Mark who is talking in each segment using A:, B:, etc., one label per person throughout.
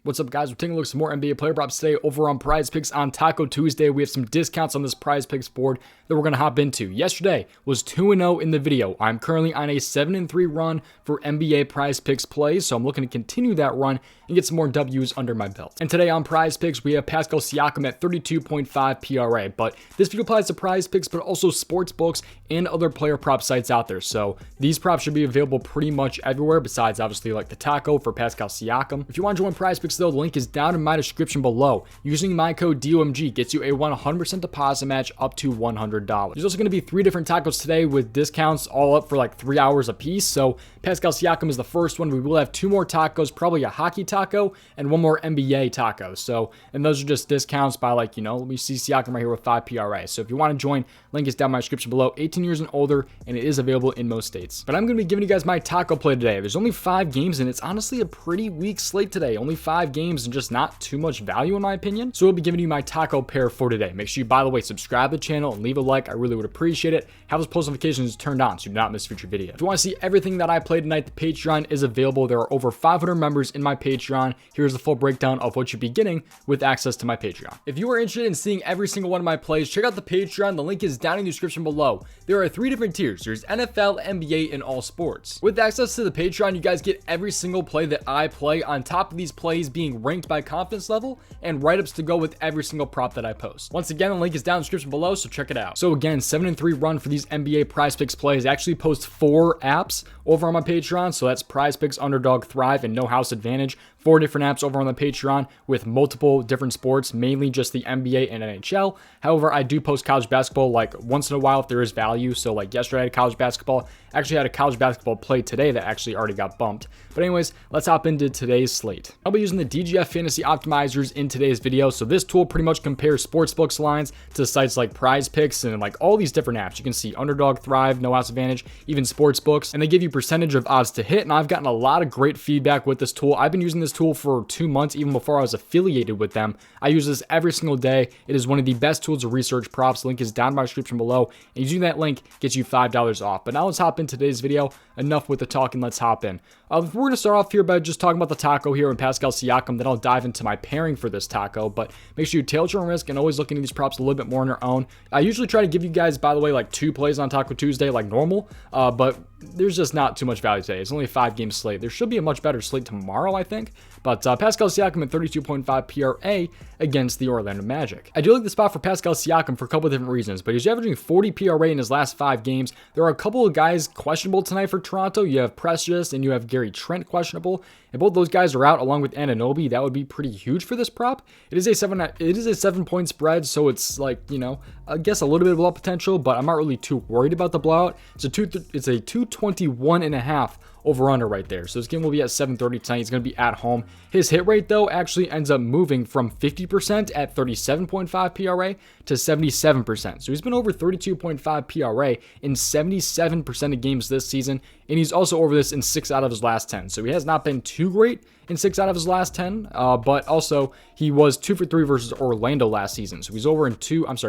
A: What's up, guys? We're taking a look at some more NBA player props today over on Prize Picks on Taco Tuesday. We have some discounts on this Prize Picks board that we're going to hop into. Yesterday was 2-0 in the video. I'm currently on a 7-3 run for NBA Prize Picks plays, so I'm looking to continue that run and get some more W's under my belt. And today on Prize Picks, we have Pascal Siakam at 32.5 PRA. But this video applies to Prize Picks, but also sports books and other player prop sites out there. So these props should be available pretty much everywhere, besides obviously like the Taco for Pascal Siakam. If you want to join Prize Picks, though, the link is down in my description below. Using my code DOMG gets you a 100% deposit match up to $100. There's also going to be 3 different tacos today with discounts all up for like 3 hours a piece. So Pascal Siakam is the first one. We will have 2 more tacos, probably a hockey taco and 1 more NBA taco. So, and those are just discounts by like, let me see Siakam right here with 5 PRA. So if you want to join, link is down in my description below. 18 years and older, and it is available in most states. But I'm going to be giving you guys my taco play today. There's only 5 games, and it's honestly a pretty weak slate today. Only 5 games and just not too much value in my opinion. So we'll be giving you my taco pair for today. Make sure you, by the way, subscribe to the channel and leave a like. I really would appreciate it. Have those post notifications turned on so you do not miss future videos. If you want to see everything that I play tonight, the Patreon is available. There are over 500 members in my Patreon. Here's the full breakdown of what you'll be getting with access to my Patreon. If you are interested in seeing every single one of my plays, check out the Patreon. The link is down in the description below. There are 3 different tiers. There's NFL, NBA, and all sports. With access to the Patreon, you guys get every single play that I play, on top of these plays being ranked by confidence level and write-ups to go with every single prop that I post. Once again, the link is down in the description below, so check it out. So again, 7-3 run for these NBA Prize Picks plays. I actually post 4 apps over on my Patreon, so that's Prize Picks, Underdog, Thrive, and No House Advantage. 4 different apps over on the Patreon with multiple different sports, mainly just the NBA and NHL. However, I do post college basketball like once in a while if there is value. So like yesterday I had college basketball. Actually had a college basketball play today that actually already got bumped. But anyways, let's hop into today's slate. I'll be using the DGF Fantasy Optimizers in today's video. So this tool pretty much compares sportsbooks lines to sites like Prize Picks and like all these different apps. You can see Underdog, Thrive, No House Advantage, even sportsbooks, and they give you percentage of odds to hit. And I've gotten a lot of great feedback with this tool. I've been using this tool for 2 months, even before I was affiliated with them. I use this every single day. It is one of the best tools to research props. The link is down in my description below, and using that link gets you $5 off. But now let's hop into today's video. Enough with the talking, let's hop in. We're going to start off here by just talking about the taco here and Pascal Siakam. Then I'll dive into my pairing for this taco. But make sure you tailor your own risk and always look into these props a little bit more on your own. I usually try to give you guys, by the way, like 2 plays on Taco Tuesday like normal, but there's just not too much value today. It's only a 5-game slate. There should be a much better slate tomorrow, I think. But Pascal Siakam at 32.5 PRA against the Orlando Magic. I do like the spot for Pascal Siakam for a couple of different reasons, but he's averaging 40 PRA in his last 5 games. There are a couple of guys questionable tonight for Toronto. You have Precious and you have Gary Trent questionable, and both those guys are out along with Anunoby. That would be pretty huge for this prop. It is a 7-point spread, so it's like, I guess a little bit of blowout potential, but I'm not really too worried about the blowout. It's a 221.5 over-under right there. So this game will be at 7:30 tonight. He's going to be at home. His hit rate, though, actually ends up moving from 50% at 37.5 PRA to 77%. So he's been over 32.5 PRA in 77% of games this season, and he's also over this in 6 out of his last 10. So he has not been too great in 6 out of his last 10, but also he was 2 for 3 versus Orlando last season. So he's over in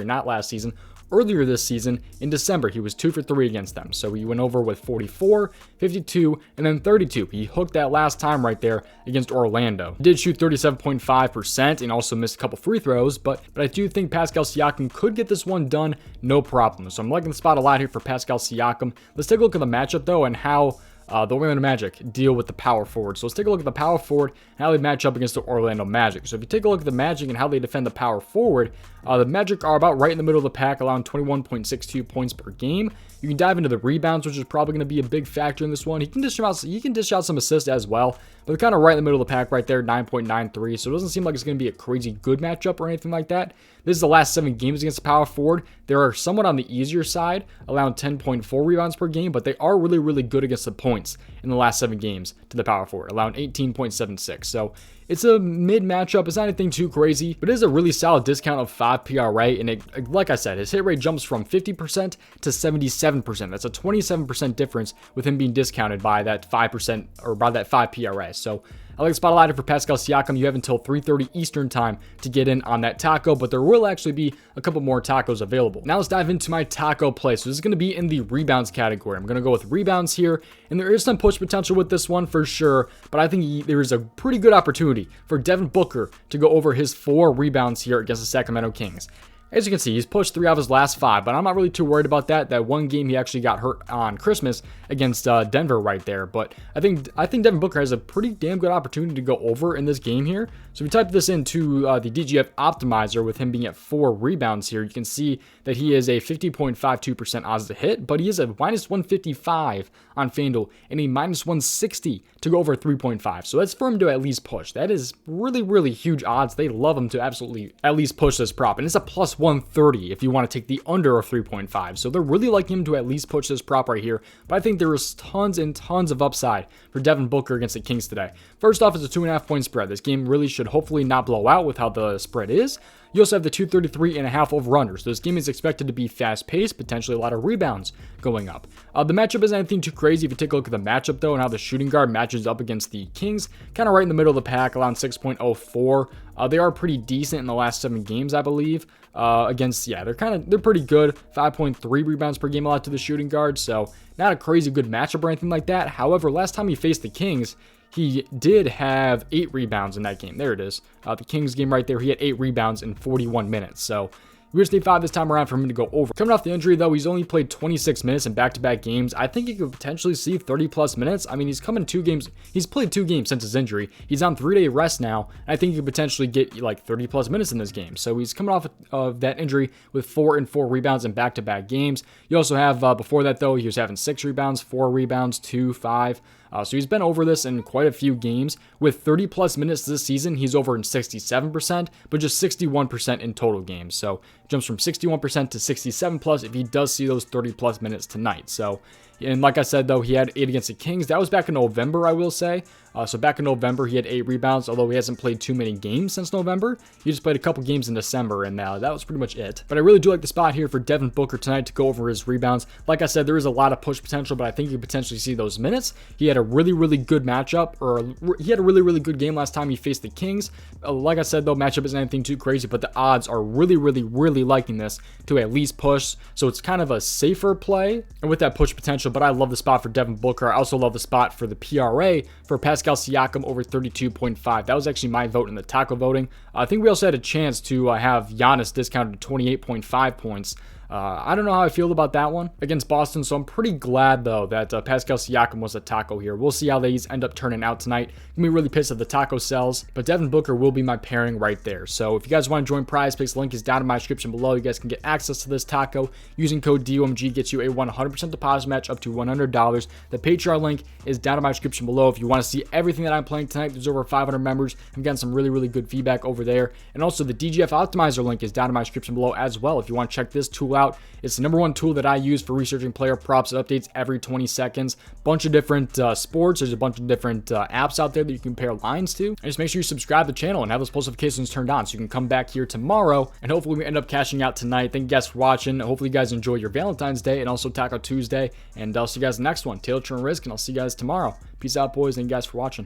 A: not last season. Earlier this season, in December, he was 2 for 3 against them. So he went over with 44, 52, and then 32. He hooked that last time right there against Orlando. He did shoot 37.5% and also missed a couple free throws, but I do think Pascal Siakam could get this one done, no problem. So I'm liking the spot a lot here for Pascal Siakam. Let's take a look at the matchup, though, and how the Orlando Magic deal with the power forward. So let's take a look at the power forward and how they match up against the Orlando Magic. So if you take a look at the Magic and how they defend the power forward, the Magic are about right in the middle of the pack, allowing 21.62 points per game. You can dive into the rebounds, which is probably going to be a big factor in this one. He can dish out some assists as well, but they're kind of right in the middle of the pack right there, 9.93. So it doesn't seem like it's going to be a crazy good matchup or anything like that. This is the last 7 games against the power forward. They are somewhat on the easier side, allowing 10.4 rebounds per game, but they are really, really good against the points in the last 7 games to the power forward, allowing 18.76. So it's a mid matchup. It's not anything too crazy, but it is a really solid discount of 5 PRA. And like I said, his hit rate jumps from 50% to 77%. That's a 27% difference with him being discounted by that 5% or by that 5 PRA. So I like the spot allotted for Pascal Siakam. You have until 3:30 Eastern time to get in on that taco, but there will actually be a couple more tacos available. Now let's dive into my taco play. So this is going to be in the rebounds category. I'm going to go with rebounds here, and there is some push potential with this one for sure, but I think there is a pretty good opportunity for Devin Booker to go over his 4 rebounds here against the Sacramento Kings. As you can see, he's pushed 3 out of his last 5, but I'm not really too worried about that. That one game he actually got hurt on Christmas against Denver right there. But I think Devin Booker has a pretty damn good opportunity to go over in this game here. So if we type this into the DGF Optimizer with him being at 4 rebounds here, you can see that he is a 50.52% odds to hit, but he is a -155 on FanDuel and a -160 to go over 3.5. So that's for him to at least push. That is really, really huge odds. They love him to absolutely at least push this prop. And it's a +130 if you want to take the under of 3.5. So they're really liking him to at least push this prop right here. But I think there is tons and tons of upside for Devin Booker against the Kings today. First off, it's a 2.5 point spread. This game really should hopefully not blow out with how the spread is. You also have the 233.5 over-under. So this game is expected to be fast-paced, potentially a lot of rebounds going up. The matchup isn't anything too crazy. If you take a look at the matchup, though, and how the shooting guard matches up against the Kings, kind of right in the middle of the pack, around 6.04. They are pretty decent in the last 7 games, I believe. They're pretty good. 5.3 rebounds per game allowed to the shooting guard, so not a crazy good matchup or anything like that. However, last time he faced the Kings, he did have 8 rebounds in that game. There it is. The Kings game right there, he had 8 rebounds in 41 minutes. So we just need 5 this time around for him to go over. Coming off the injury, though, he's only played 26 minutes in back-to-back games. I think he could potentially see 30-plus minutes. I mean, he's come in 2 games. He's played 2 games since his injury. He's on 3-day rest now, and I think he could potentially get like 30-plus minutes in this game. So he's coming off of that injury with 4 and 4 rebounds in back-to-back games. You also have, before that, though, he was having 6 rebounds, 4 rebounds, 2, 5. So he's been over this in quite a few games. With 30-plus minutes this season, he's over in 67%, but just 61% in total games. So jumps from 61% to 67+ if he does see those 30-plus minutes tonight. So, and like I said, though, he had 8 against the Kings. That was back in November, I will say. So back in November, he had 8 rebounds, although he hasn't played too many games since November. He just played a couple games in December, and that was pretty much it. But I really do like the spot here for Devin Booker tonight to go over his rebounds. Like I said, there is a lot of push potential, but I think you could potentially see those minutes. He had a really, really good matchup, or he had a really, really good game last time he faced the Kings. Like I said, though, matchup isn't anything too crazy, but the odds are really, really, really liking this to at least push. So it's kind of a safer play, and with that push potential, but I love the spot for Devin Booker. I also love the spot for the PRA for Pascal Siakam over 32.5. That was actually my vote in the taco voting. I think we also had a chance to have Giannis discounted to 28.5 points. I don't know how I feel about that one against Boston, so I'm pretty glad, though, that Pascal Siakam was a taco here. We'll see how these end up turning out tonight. I'm going to be really pissed if the taco sells, but Devin Booker will be my pairing right there. So if you guys want to join PrizePicks, link is down in my description below. You guys can get access to this taco. Using code DOMG gets you a 100% deposit match up to $100. The Patreon link is down in my description below. If you want to see everything that I'm playing tonight, there's over 500 members. I'm getting some really, really good feedback over there. And also the DGF Optimizer link is down in my description below as well. If you want to check this tool out, it's the #1 tool that I use for researching player props. It updates every 20 seconds. Bunch of different sports. There's a bunch of different apps out there that you can compare lines to. And just make sure you subscribe to the channel and have those post notifications turned on so you can come back here tomorrow and hopefully we end up cashing out tonight. Thank you guys for watching. Hopefully you guys enjoy your Valentine's Day and also Taco Tuesday. And I'll see you guys in the next one. Tail Turn Risk, and I'll see you guys tomorrow. Peace out, boys. Thank you guys for watching.